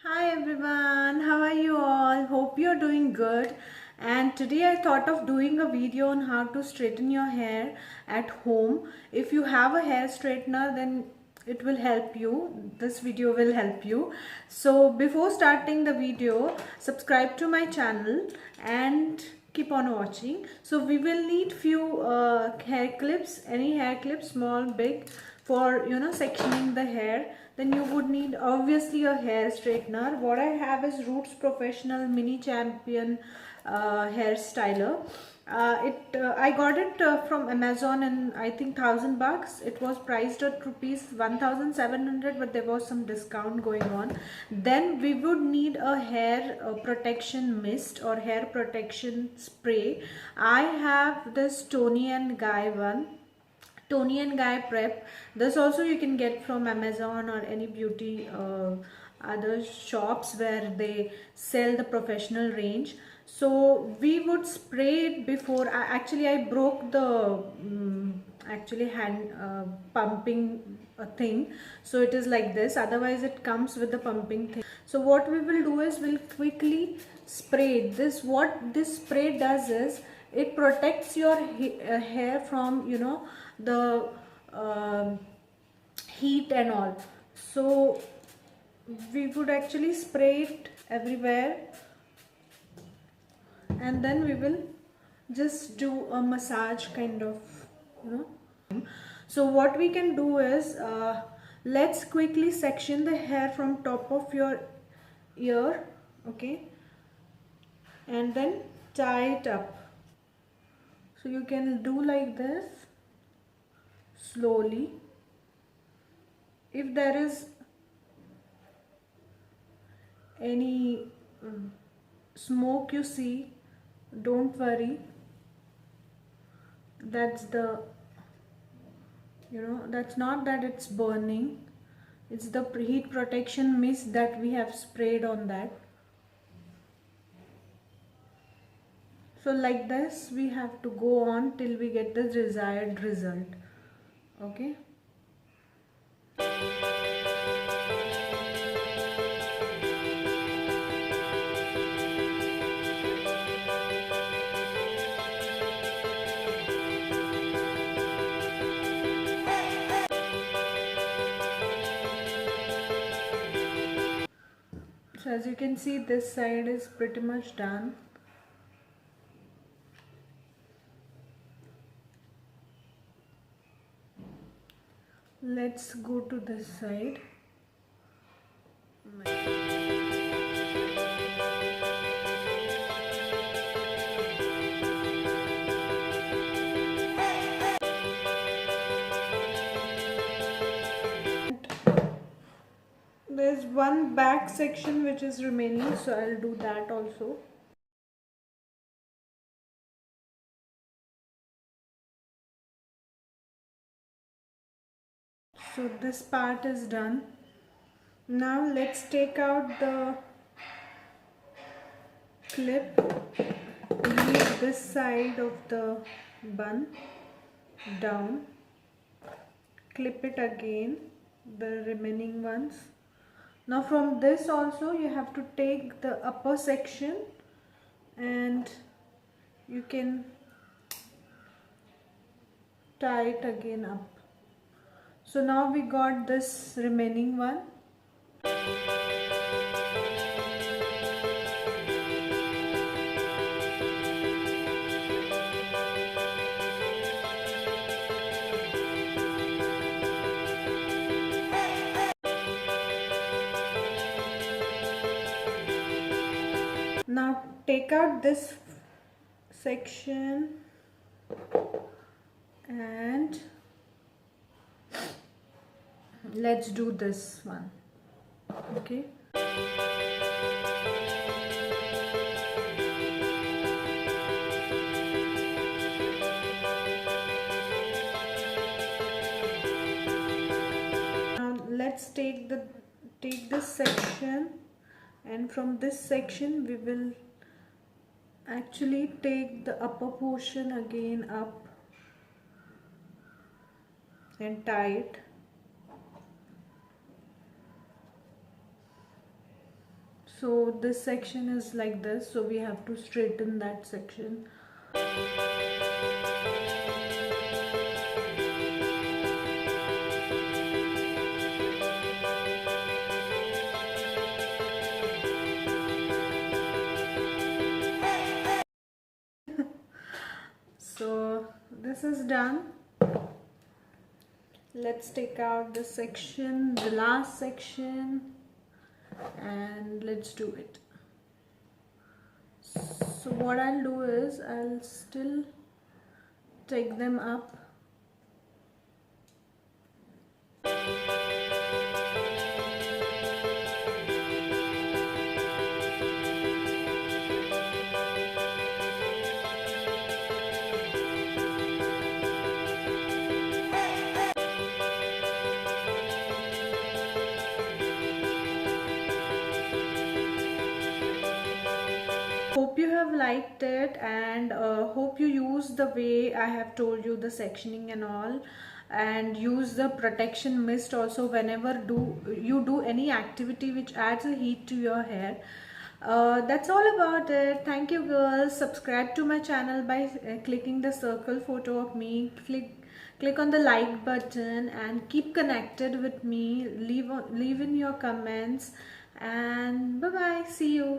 Hi everyone, how are you all? Hope you're doing good. And today I thought of doing a video on how to straighten your hair at home. If you have a hair straightener, then it will help you. This video will help you. So before starting the video, subscribe to my channel and keep on watching. So we will need few hair clips, any hair clips, small, big, for sectioning the hair. Then you would need obviously a hair straightener. What I have is Roots Professional Mini Champion hair styler. I got it from Amazon, and I think $1,000. It was priced at rupees 1,700, but there was some discount going on. Then we would need a hair protection mist or hair protection spray. I have this Toni and Guy one, Toni and Guy Prep. This also you can get from Amazon or any beauty other shops where they sell the professional range. So we would spray it before. I broke the actually hand pumping thing, so it is like this. Otherwise it comes with the pumping thing. So what we will do is we'll quickly spray it. This, what this spray does is it protects your hair from the heat and all. So we would actually spray it everywhere, and then we will just do a massage kind of, you know. So what we can do is let's quickly section the hair from top of your ear, okay, and then tie it up. So you can do like this slowly. If there is any smoke you see, don't worry. That's the, that's not that it's burning. It's the heat protection mist that we have sprayed on that. So like this we have to go on till we get the desired result. Okay. So as you can see, this side is pretty much done. Let's go to this side. There's one back section which is remaining, so I'll do that also. So this part is done. Now let's take out the clip, leave this side of the bun down, clip it again, the remaining ones. Now from this also you have to take the upper section and you can tie it again up. So now we got this remaining one. Now take out this section and let's do this one. Okay. Now let's take this section, and from this section we will actually take the upper portion again up and tie it. So this section is like this, so we have to straighten that section. So this is done. Let's take out the section, the last section, and let's do it. So what I'll do is I'll still take them up. Hope you have liked it, and hope you use the way I have told you, the sectioning and all, and use the protection mist also whenever you do any activity which adds a heat to your hair. That's all about it. Thank you girls. Subscribe to my channel by clicking the circle photo of me. Click on the like button and keep connected with me. Leave in your comments, and bye bye. See you.